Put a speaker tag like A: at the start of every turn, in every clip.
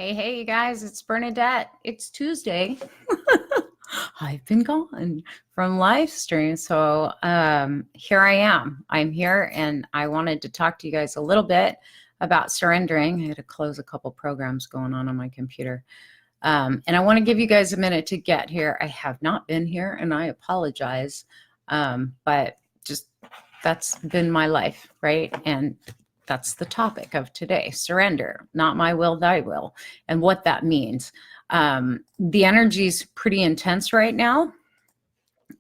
A: Hey, you guys, it's Bernadette. It's Tuesday. I've been gone from live stream. So here I am. I'm here and I wanted to talk to you guys a little bit about surrendering. I had to close a couple programs going on my computer. And I want to give you guys a minute to get here. I have not been here and I apologize. But just that's been my life, right? And that's the topic of today, surrender, not my will, thy will, and what that means. The energy's pretty intense right now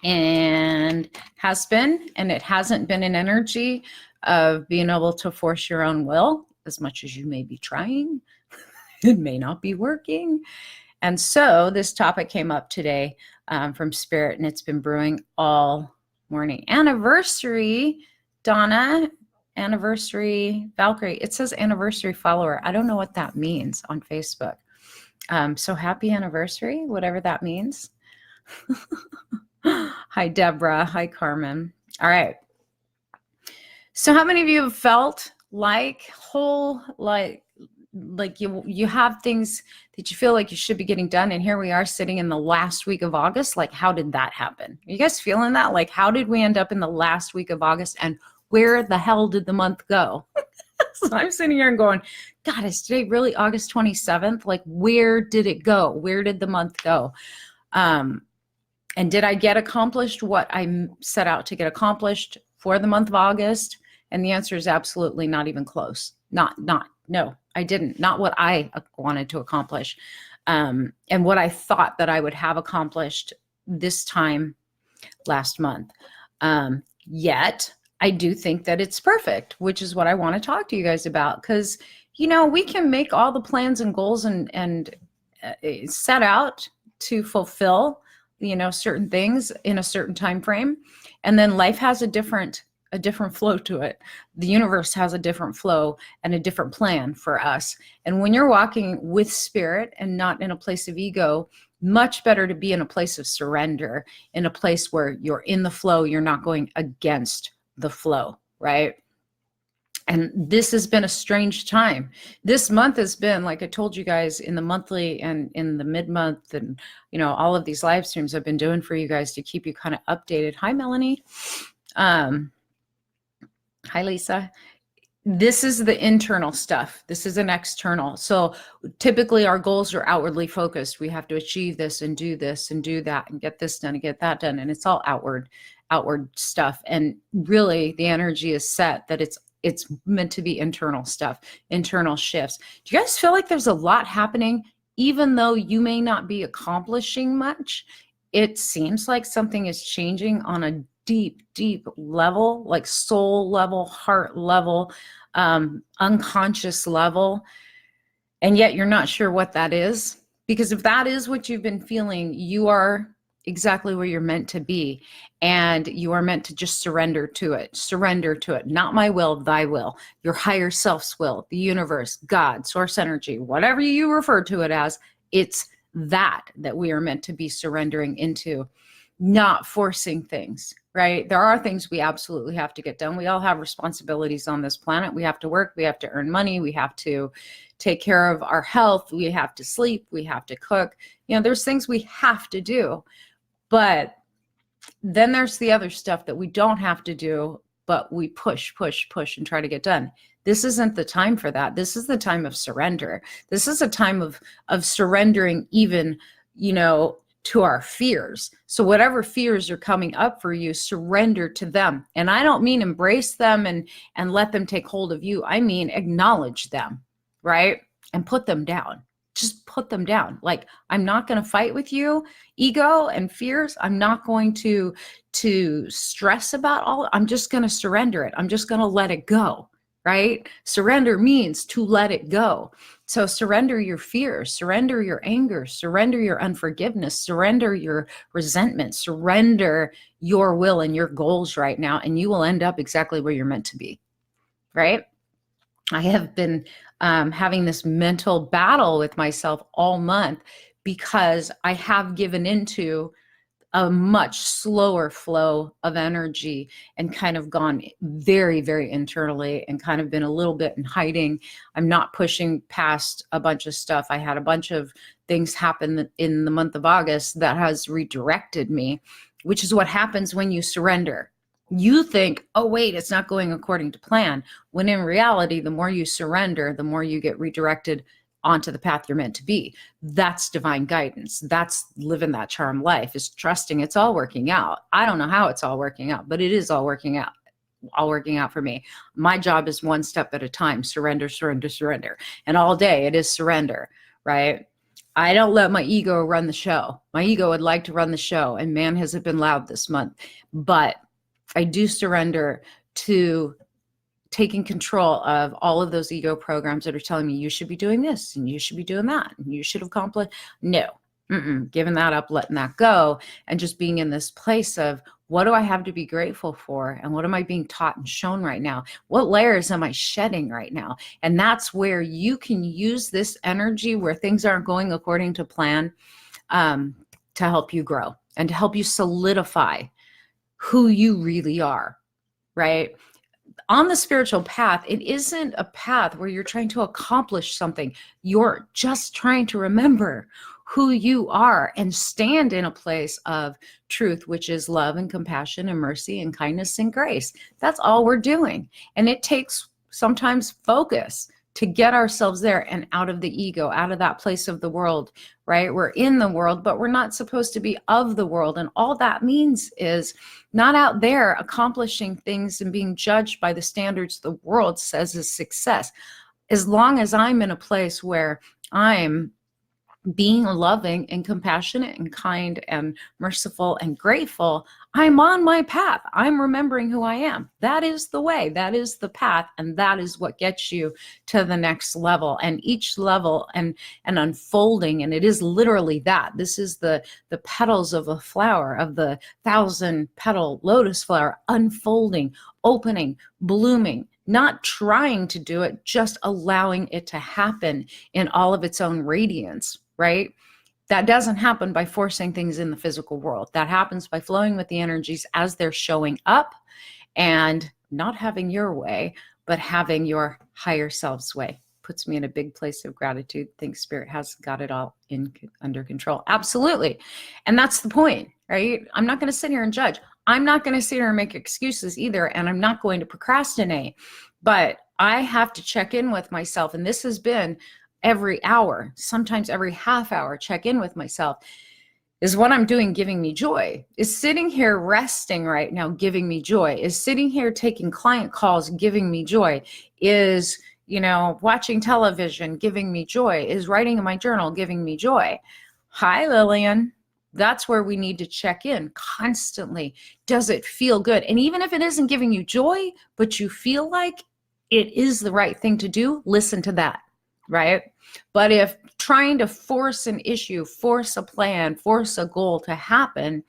A: and has been, and it hasn't been an energy of being able to force your own will as much as you may be trying. It may not be working. And so this topic came up today from Spirit, and it's been brewing all morning. Anniversary, Donna. Anniversary, Valkyrie. It says anniversary follower. I don't know what that means on Facebook. So happy anniversary, whatever that means. Hi, Deborah. Hi, Carmen. All right. So how many of you have felt like you have things that you feel like you should be getting done, and here we are sitting in the last week of August? Like, how did that happen? Are you guys feeling that? Like, how did we end up in the last week of August, and where the hell did the month go? So I'm sitting here and going, God, is today really August 27th? Like, where did it go? Where did the month go? And did I get accomplished what I set out to get accomplished for the month of August? And the answer is absolutely not even close. No, I didn't. Not what I wanted to accomplish. And what I thought that I would have accomplished this time last month. Yet, I do think that it's perfect, which is what I want to talk to you guys about. Because, we can make all the plans and goals and set out to fulfill, certain things in a certain time frame. And then life has a different flow to it. The universe has a different flow and a different plan for us. And when you're walking with Spirit and not in a place of ego, much better to be in a place of surrender, in a place where you're in the flow, you're not going against the flow, right? And this has been a strange time. This month has been, like I told you guys, in the monthly and in the mid-month, and all of these live streams I've been doing for you guys to keep you kind of updated. Hi, Melanie. Hi, Lisa. This is the internal stuff. This is an external. So typically our goals are outwardly focused. We have to achieve this and do that and get this done and get that done. And it's all outward stuff. And really the energy is set that it's meant to be internal stuff, internal shifts. Do you guys feel like there's a lot happening, even though you may not be accomplishing much? It seems like something is changing on a deep level, like soul level, heart level, unconscious level. And yet you're not sure what that is. Because if that is what you've been feeling, you are exactly where you're meant to be. And you are meant to just surrender to it. Surrender to it. Not my will, thy will. Your higher self's will, the universe, God, source energy, whatever you refer to it as, it's that we are meant to be surrendering into, not forcing things, right? There are things we absolutely have to get done. We all have responsibilities on this planet. We have to work. We have to earn money. We have to take care of our health. We have to sleep. We have to cook. There's things we have to do. But then there's the other stuff that we don't have to do, but we push and try to get done. This isn't the time for that. This is the time of surrender. This is a time of surrendering even, to our fears. So whatever fears are coming up for you, surrender to them. And I don't mean embrace them and let them take hold of you. I mean acknowledge them, right? And put them down. Just put them down. Like, I'm not going to fight with you. Ego and fears, I'm not going to stress about all. I'm just going to surrender it. I'm just going to let it go, right? Surrender means to let it go. So surrender your fears, surrender your anger, surrender your unforgiveness, surrender your resentment, surrender your will and your goals right now, and you will end up exactly where you're meant to be, right? I have been having this mental battle with myself all month because I have given into a much slower flow of energy and kind of gone very, very internally and kind of been a little bit in hiding. I'm not pushing past a bunch of stuff. I had a bunch of things happen in the month of August that has redirected me, which is what happens when you surrender. You think, oh, wait, it's not going according to plan. When in reality, the more you surrender, the more you get redirected onto the path you're meant to be. That's divine guidance. That's living that charmed life, is trusting it's all working out. I don't know how it's all working out, but it is all working out for me. My job is one step at a time. Surrender, surrender, surrender. And all day it is surrender, right? I don't let my ego run the show. My ego would like to run the show, and man, has it been loud this month. But I do surrender to taking control of all of those ego programs that are telling me you should be doing this and you should be doing that and you should accomplish. No, giving that up, letting that go, and just being in this place of, what do I have to be grateful for? And what am I being taught and shown right now? What layers am I shedding right now? And that's where you can use this energy where things aren't going according to plan, to help you grow and to help you solidify who you really are, right? On the spiritual path, it isn't a path where you're trying to accomplish something. You're just trying to remember who you are and stand in a place of truth, which is love and compassion and mercy and kindness and grace. That's all we're doing. And it takes sometimes focus to get ourselves there and out of the ego, out of that place of the world, right? We're in the world, but we're not supposed to be of the world. And all that means is not out there accomplishing things and being judged by the standards the world says is success. As long as I'm in a place where I'm being loving and compassionate and kind and merciful and grateful, I'm on my path. I'm remembering who I am. That is the way, that is the path, and that is what gets you to the next level. And each level and unfolding, and it is literally that. This is the petals of a flower, of the 1,000-petal lotus flower, unfolding, opening, blooming, not trying to do it, just allowing it to happen in all of its own radiance, right? That doesn't happen by forcing things in the physical world. That happens by flowing with the energies as they're showing up and not having your way, but having your higher self's way. Puts me in a big place of gratitude. Think Spirit has got it all under control. Absolutely. And that's the point, right? I'm not going to sit here and judge. I'm not going to sit here and make excuses either. And I'm not going to procrastinate, but I have to check in with myself. And this has been every hour, sometimes every half hour, check in with myself. Is what I'm doing giving me joy? Is sitting here resting right now giving me joy? Is sitting here taking client calls giving me joy? Is, watching television giving me joy? Is writing in my journal giving me joy? Hi, Lillian. That's where we need to check in constantly. Does it feel good? And even if it isn't giving you joy, but you feel like it is the right thing to do, listen to that, right? But if trying to force an issue, force a plan, force a goal to happen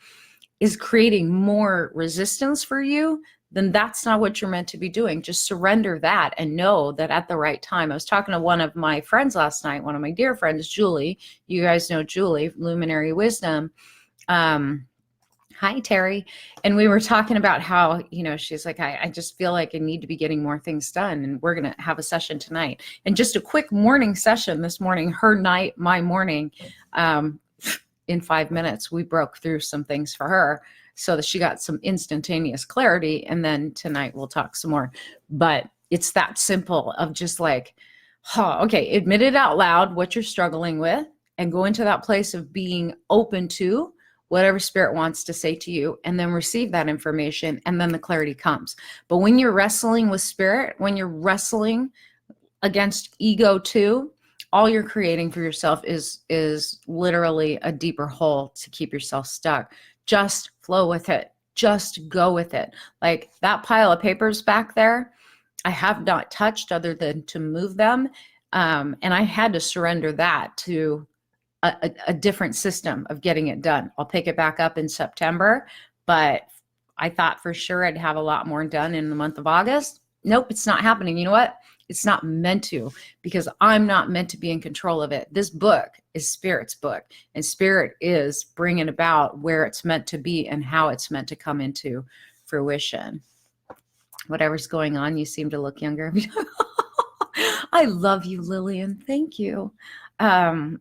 A: is creating more resistance for you, then that's not what you're meant to be doing. Just surrender that and know that at the right time. I was talking to one of my friends last night, one of my dear friends, Julie. You guys know Julie, Luminary Wisdom. Hi, Terry. And we were talking about how, she's like, I just feel like I need to be getting more things done. And we're going to have a session tonight. And just a quick morning session this morning, her night, my morning, in 5 minutes, we broke through some things for her so that she got some instantaneous clarity. And then tonight we'll talk some more. But it's that simple of just like, okay, admit it out loud what you're struggling with and go into that place of being open to whatever Spirit wants to say to you, and then receive that information, and then the clarity comes. But when you're wrestling with Spirit, when you're wrestling against ego too, all you're creating for yourself is literally a deeper hole to keep yourself stuck. Just flow with it. Just go with it. Like that pile of papers back there, I have not touched other than to move them. And I had to surrender that to a different system of getting it done. I'll pick it back up in September, but I thought for sure I'd have a lot more done in the month of August. Nope, it's not happening. You know what? It's not meant to, because I'm not meant to be in control of it. This book is Spirit's book, and Spirit is bringing about where it's meant to be and how it's meant to come into fruition. Whatever's going on, you seem to look younger. I love you, Lillian. Thank you. I'm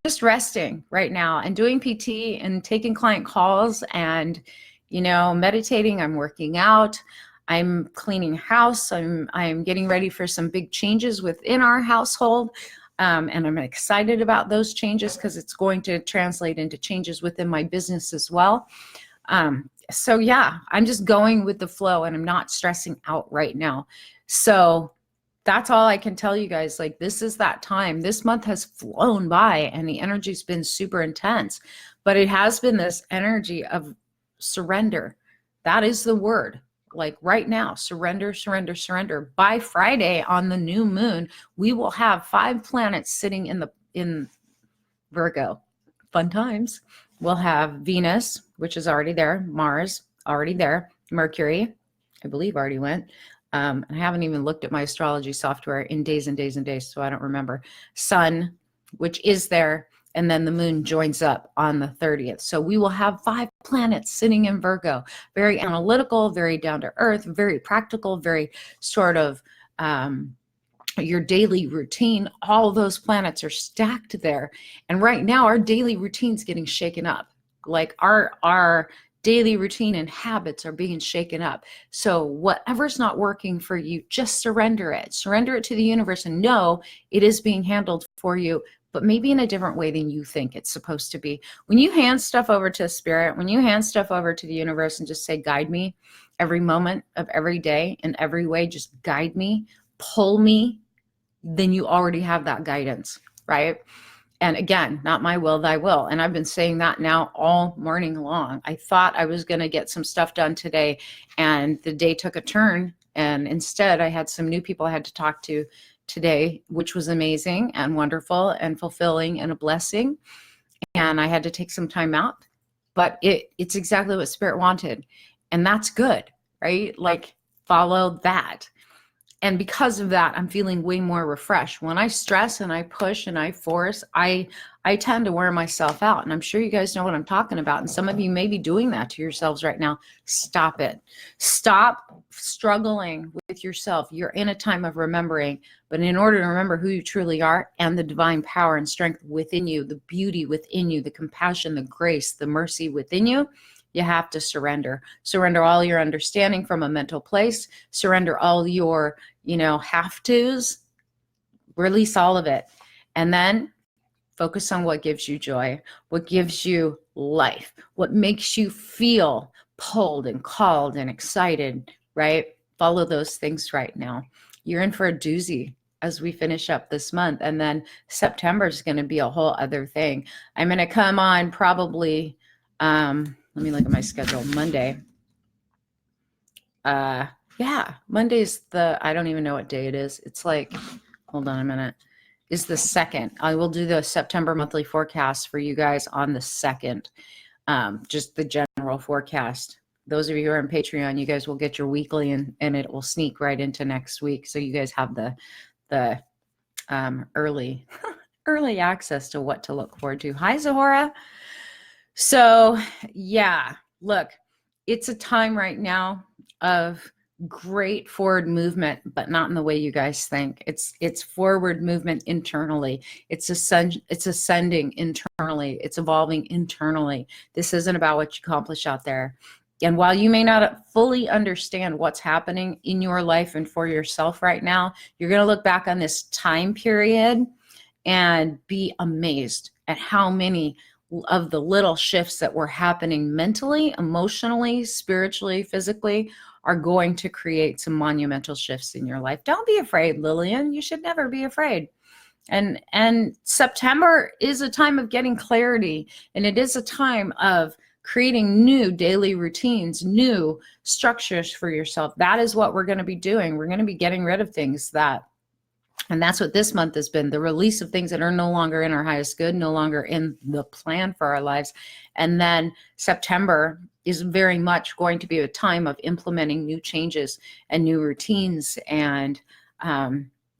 A: just resting right now and doing PT and taking client calls and, meditating. I'm working out. I'm cleaning house. I'm getting ready for some big changes within our household. And I'm excited about those changes because it's going to translate into changes within my business as well. So yeah, I'm just going with the flow and I'm not stressing out right now. So that's all I can tell you guys. Like, this is that time. This month has flown by and the energy's been super intense, but it has been this energy of surrender. That is the word. Like right now, surrender, surrender, surrender. By Friday on the new moon, we will have 5 planets sitting in Virgo. Fun times. We'll have Venus, which is already there, Mars, already there, Mercury, I believe already went. I haven't even looked at my astrology software in days and days and days, so I don't remember. Sun, which is there, and then the moon joins up on the 30th. So we will have 5 planets sitting in Virgo, very analytical, very down to earth, very practical, very sort of your daily routine. All those planets are stacked there. And right now our daily routine's getting shaken up. Like our daily routine and habits are being shaken up. So whatever's not working for you, just surrender it. Surrender it to the universe and know it is being handled for you, but maybe in a different way than you think it's supposed to be. When you hand stuff over to Spirit, when you hand stuff over to the universe and just say, guide me every moment of every day in every way, just guide me, pull me, then you already have that guidance, right? And again, not my will, thy will. And I've been saying that now all morning long. I thought I was going to get some stuff done today, and the day took a turn. And instead, I had some new people I had to talk to today, which was amazing and wonderful and fulfilling and a blessing. And I had to take some time out, but it's exactly what Spirit wanted. And that's good, right? Like, follow that. And because of that, I'm feeling way more refreshed. When I stress and I push and I force, I tend to wear myself out. And I'm sure you guys know what I'm talking about. And some of you may be doing that to yourselves right now. Stop it. Stop struggling with yourself. You're in a time of remembering. But in order to remember who you truly are and the divine power and strength within you, the beauty within you, the compassion, the grace, the mercy within you, you have to surrender. Surrender all your understanding from a mental place. Surrender all your, have tos. Release all of it. And then focus on what gives you joy, what gives you life, what makes you feel pulled and called and excited, right? Follow those things right now. You're in for a doozy as we finish up this month. And then September is going to be a whole other thing. I'm going to come on probably, let me look at my schedule. Monday. Monday's I don't even know what day it is. It's like, hold on a minute. Is the 2nd. I will do the September monthly forecast for you guys on the 2nd. Just the general forecast. Those of you who are on Patreon, you guys will get your weekly and it will sneak right into next week. So you guys have the early access to what to look forward to. Hi, Zahora. So yeah, look, it's a time right now of great forward movement, but not in the way you guys think. It's forward movement internally. It's ascending internally. It's evolving internally. This isn't about what you accomplish out there. And while you may not fully understand what's happening in your life and for yourself right now, you're going to look back on this time period and be amazed at how many of the little shifts that were happening mentally, emotionally, spiritually, physically are going to create some monumental shifts in your life. Don't be afraid, Lillian. You should never be afraid. And September is a time of getting clarity, and it is a time of creating new daily routines, new structures for yourself. That is what we're going to be doing. We're going to be getting rid of things and that's what this month has been, the release of things that are no longer in our highest good, no longer in the plan for our lives. And then September is very much going to be a time of implementing new changes and new routines and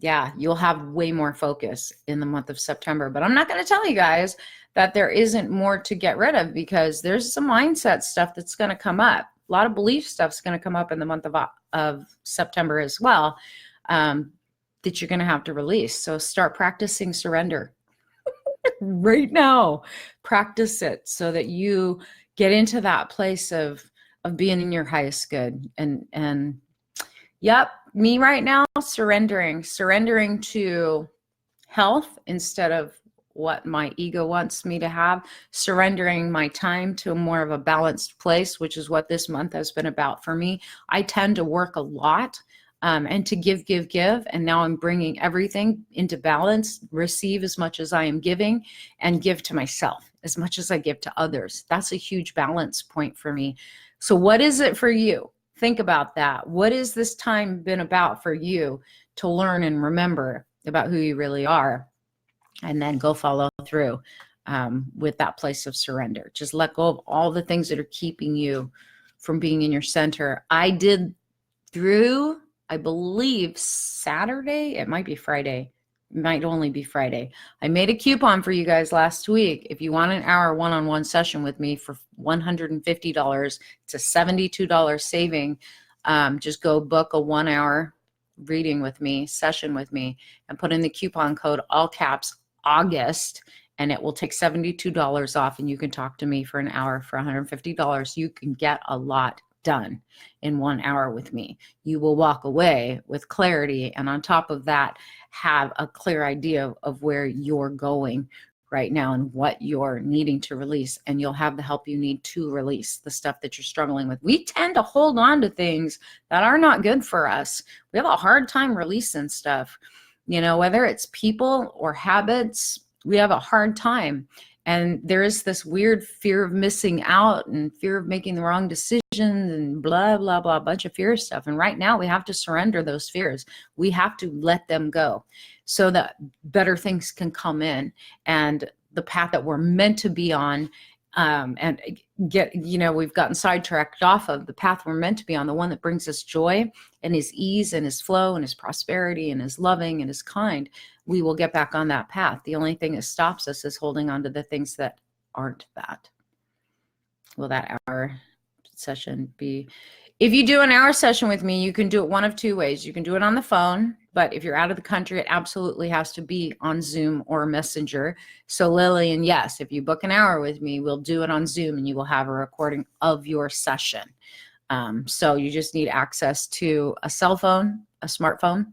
A: Yeah, you'll have way more focus in the month of September. But I'm not going to tell you guys that there isn't more to get rid of, because there's some mindset stuff that's going to come up. A lot of belief stuff's going to come up in the month of September as well, that you're going to have to release. So start practicing surrender right now. Practice it so that you get into that place of being in your highest good. And yep, me right now, surrendering to health instead of what my ego wants me to have, surrendering my time to more of a balanced place, which is what this month has been about for me. I tend to work a lot and to give. And now I'm bringing everything into balance, receive as much as I am giving, and give to myself as much as I give to others. That's a huge balance point for me. So what is it for you? Think about that. What has this time been about for you to learn and remember about who you really are? And then go follow through with that place of surrender. Just let go of all the things that are keeping you from being in your center. I did through, I believe, Saturday. It might be Friday. It might only be Friday. I made a coupon for you guys last week. If you want an hour one-on-one session with me for $150, it's a $72 saving. Just go book a 1 hour reading with me, session with me, and put in the coupon code, all caps, August, and it will take $72 off, and you can talk to me for an hour for $150. You can get a lot done in 1 hour with me. You will walk away with clarity, and on top of that, have a clear idea of where you're going right now and what you're needing to release, and you'll have the help you need to release the stuff that you're struggling with. We tend to hold on to things that are not good for us. We have a hard time releasing stuff, whether it's people or habits. We have a hard time, and there is this weird fear of missing out and fear of making the wrong decision and blah blah blah, a bunch of fear stuff. And right now we have to surrender those fears. We have to let them go so that better things can come in, and the path that we're meant to be on, and get, we've gotten sidetracked off of the path we're meant to be on, the one that brings us joy and is ease and is flow and is prosperity and is loving and is kind. We will get back on that path. The only thing that stops us is holding on to the things that aren't that. Will that hour session be? If you do an hour session with me, you can do it one of two ways. You can do it on the phone, but if you're out of the country, it absolutely has to be on Zoom or Messenger. So Lillian, yes, if you book an hour with me, we'll do it on Zoom, and you will have a recording of your session. So you just need access to a cell phone, a smartphone,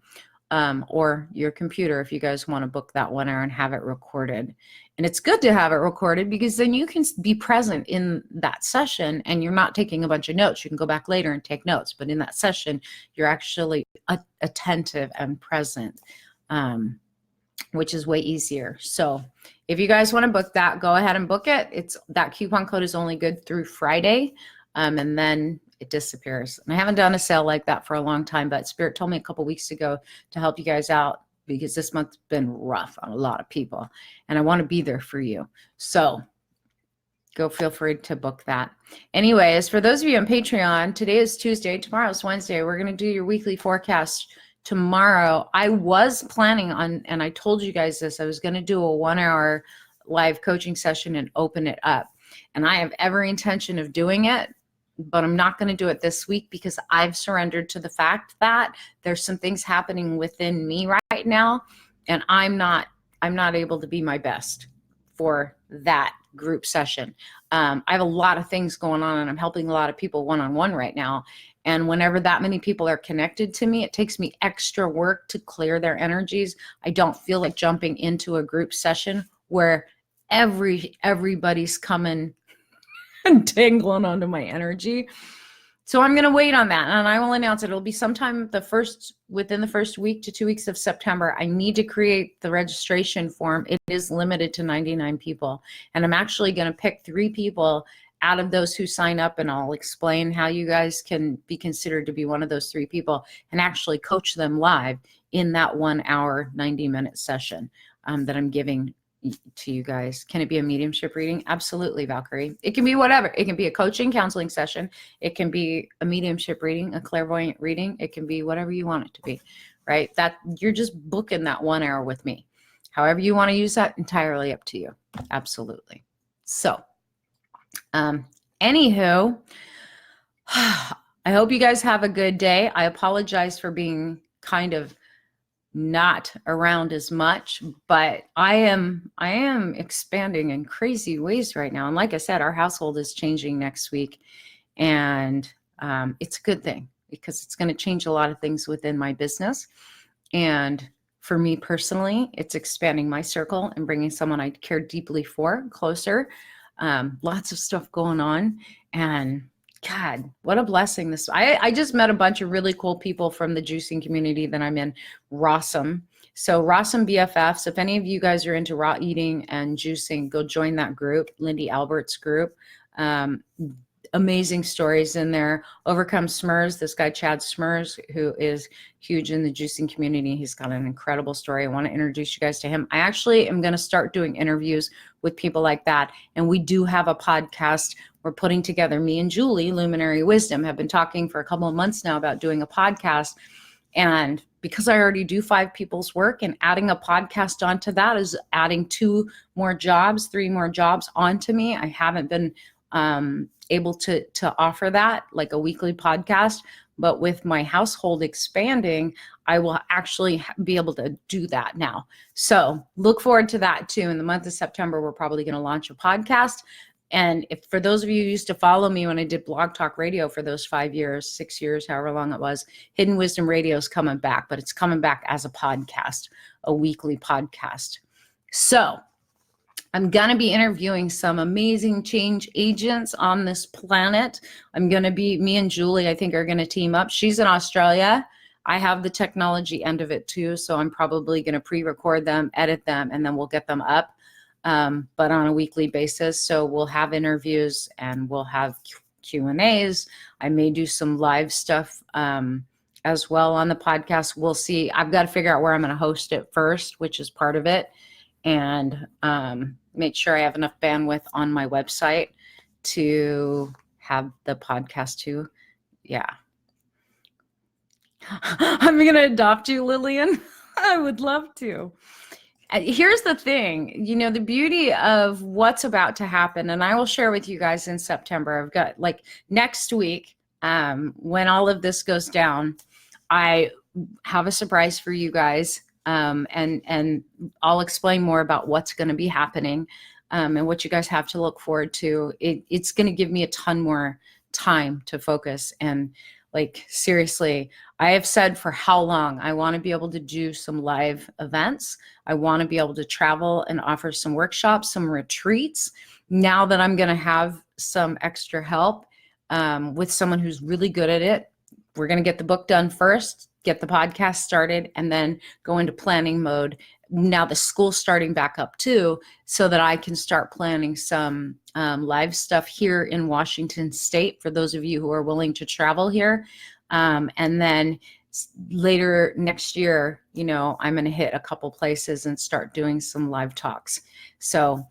A: or your computer if you guys want to book that 1 hour and have it recorded. And it's good to have it recorded, because then you can be present in that session and you're not taking a bunch of notes. You can go back later and take notes, but in that session, you're actually attentive and present, which is way easier. So if you guys want to book that, go ahead and book it. That coupon code is only good through Friday, and then it disappears. And I haven't done a sale like that for a long time, but Spirit told me a couple weeks ago to help you guys out, because this month's been rough on a lot of people, and I want to be there for you. So go, feel free to book that. Anyways, for those of you on Patreon, today is Tuesday, tomorrow is Wednesday. We're going to do your weekly forecast tomorrow. I was planning on, and I told you guys this, I was going to do a 1 hour live coaching session and open it up. And I have every intention of doing it, but I'm not going to do it this week, because I've surrendered to the fact that there's some things happening within me right now, and I'm not able to be my best for that group session. I have a lot of things going on, and I'm helping a lot of people one-on-one right now. And whenever that many people are connected to me, it takes me extra work to clear their energies. I don't feel like jumping into a group session where everybody's coming and tangling onto my energy. So I'm going to wait on that, and I will announce it. It'll be sometime within the first week to 2 weeks of September. I need to create the registration form. It is limited to 99 people, and I'm actually going to pick 3 people out of those who sign up, and I'll explain how you guys can be considered to be one of those 3 people and actually coach them live in that 1 hour, 90-minute session that I'm giving to you guys. Can it be a mediumship reading? Absolutely, Valkyrie. It can be whatever. It can be a coaching, counseling session. It can be a mediumship reading, a clairvoyant reading. It can be whatever you want it to be, right? That you're just booking that 1 hour with me. However you want to use that, entirely up to you. Absolutely. So, anywho, I hope you guys have a good day. I apologize for being kind of not around as much, but I am expanding in crazy ways right now. And like I said, our household is changing next week, and it's a good thing because it's going to change a lot of things within my business. And for me personally, it's expanding my circle and bringing someone I care deeply for closer. Lots of stuff going on, and God, what a blessing this. I just met a bunch of really cool people from the juicing community that I'm in, Rossum. So Rossum BFFs, if any of you guys are into raw eating and juicing, go join that group, Lindy Albert's group. Amazing stories in there. Overcome Smurs, this guy Chad Smurs, who is huge in the juicing community. He's got an incredible story. I want to introduce you guys to him. I actually am going to start doing interviews with people like that. And we do have a podcast we're putting together. Me and Julie, Luminary Wisdom, have been talking for a couple of months now about doing a podcast. And because I already do 5 people's work, and adding a podcast onto that is adding 2 more jobs, 3 more jobs onto me. I haven't been able to offer that, like a weekly podcast, but with my household expanding, I will actually be able to do that now. So look forward to that too. In the month of September, we're probably going to launch a podcast. And if for those of you who used to follow me when I did Blog Talk Radio for those 5 years, 6 years, however long it was, Hidden Wisdom Radio is coming back, but it's coming back as a podcast, a weekly podcast. So I'm going to be interviewing some amazing change agents on this planet. Me and Julie, I think, are going to team up. She's in Australia. I have the technology end of it too. So I'm probably going to pre-record them, edit them, and then we'll get them up, but on a weekly basis. So we'll have interviews and we'll have Q&As. I may do some live stuff as well on the podcast. We'll see. I've got to figure out where I'm going to host it first, which is part of it. And make sure I have enough bandwidth on my website to have the podcast too. Yeah. I'm going to adopt you, Lillian. I would love to. Here's the thing, the beauty of what's about to happen, and I will share with you guys in September. I've got next week, when all of this goes down, I have a surprise for you guys. And I'll explain more about what's going to be happening, and what you guys have to look forward to. It's going to give me a ton more time to focus. And seriously, I have said for how long I want to be able to do some live events. I want to be able to travel and offer some workshops, some retreats. Now that I'm going to have some extra help with someone who's really good at it, we're going to get the book done first, get the podcast started, and then go into planning mode. Now the school's starting back up too, so that I can start planning some live stuff here in Washington State for those of you who are willing to travel here. And then later next year, I'm going to hit a couple places and start doing some live talks. So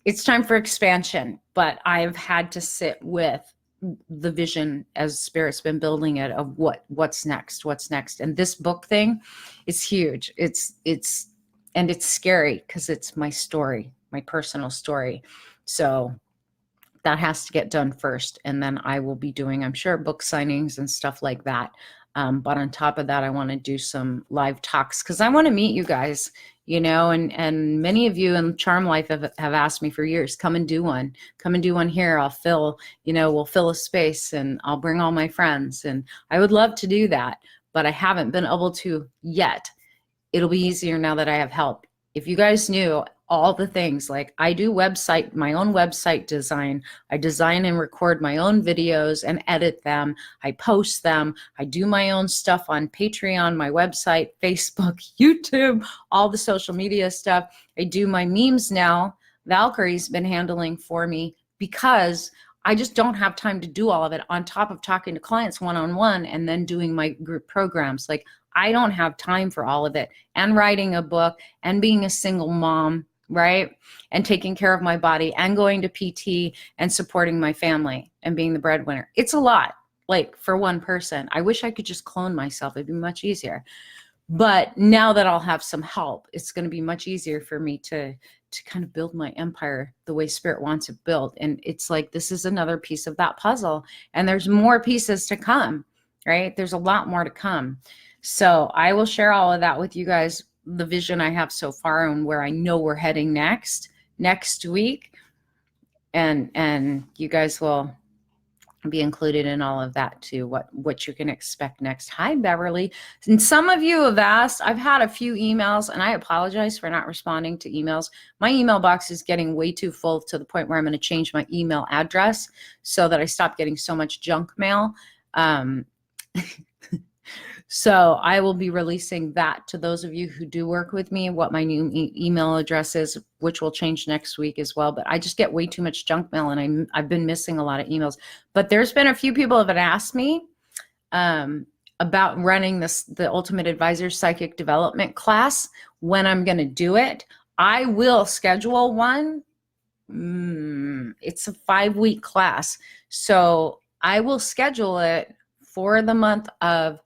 A: it's time for expansion, but I've had to sit with the vision as Spirit's been building it of what's next. And this book thing is huge. It's scary because it's my story, my personal story. So that has to get done first. And then I will be doing, I'm sure, book signings and stuff like that. But on top of that, I want to do some live talks because I want to meet you guys, and many of you in Charm Life have asked me for years, come and do one here. We'll fill a space and I'll bring all my friends. And I would love to do that, but I haven't been able to yet. It'll be easier now that I have help. If you guys knew all the things, I do my own website design. I design and record my own videos and edit them. I post them. I do my own stuff on Patreon, my website, Facebook, YouTube, all the social media stuff. I do my memes now. Valkyrie's been handling for me because I just don't have time to do all of it on top of talking to clients one-on-one and then doing my group programs. I don't have time for all of it, and writing a book and being a single mom, right? And taking care of my body and going to PT and supporting my family and being the breadwinner. It's a lot, for one person. I wish I could just clone myself. It'd be much easier. But now that I'll have some help, it's going to be much easier for me to kind of build my empire the way Spirit wants it built. And it's like, this is another piece of that puzzle. And there's more pieces to come, right? There's a lot more to come. So I will share all of that with you guys, the vision I have so far and where I know we're heading next week. And you guys will be included in all of that too, what you can expect next. Hi, Beverly. And some of you have asked, I've had a few emails, and I apologize for not responding to emails. My email box is getting way too full to the point where I'm going to change my email address so that I stop getting so much junk mail. So I will be releasing that to those of you who do work with me, what my new email address is, which will change next week as well. But I just get way too much junk mail, and I've been missing a lot of emails. But there's been a few people that have asked me about running the Ultimate Advisor Psychic Development class, when I'm going to do it. I will schedule one. It's a 5-week class. So I will schedule it for the month of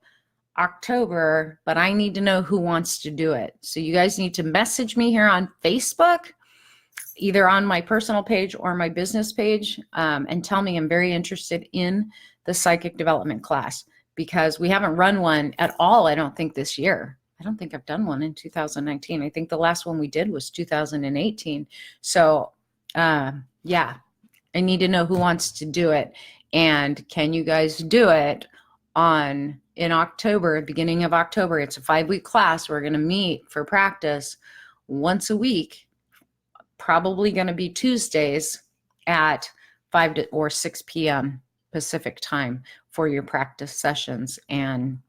A: October, but I need to know who wants to do it. So you guys need to message me here on Facebook, either on my personal page or my business page, and tell me I'm very interested in the psychic development class, because we haven't run one at all, I don't think, this year. I don't think I've done one in 2019. I think the last one we did was 2018. So yeah, I need to know who wants to do it. And can you guys do it in October, beginning of October? It's a 5-week class. We're going to meet for practice once a week, probably going to be Tuesdays at 5 or 6 p.m. Pacific time for your practice sessions. And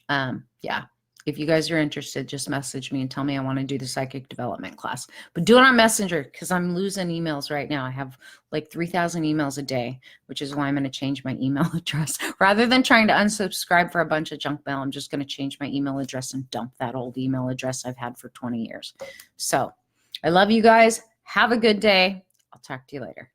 A: yeah, if you guys are interested, just message me and tell me I want to do the psychic development class. But do it on Messenger, because I'm losing emails right now. I have like 3,000 emails a day, which is why I'm going to change my email address. Rather than trying to unsubscribe for a bunch of junk mail, I'm just going to change my email address and dump that old email address I've had for 20 years. So I love you guys. Have a good day. I'll talk to you later.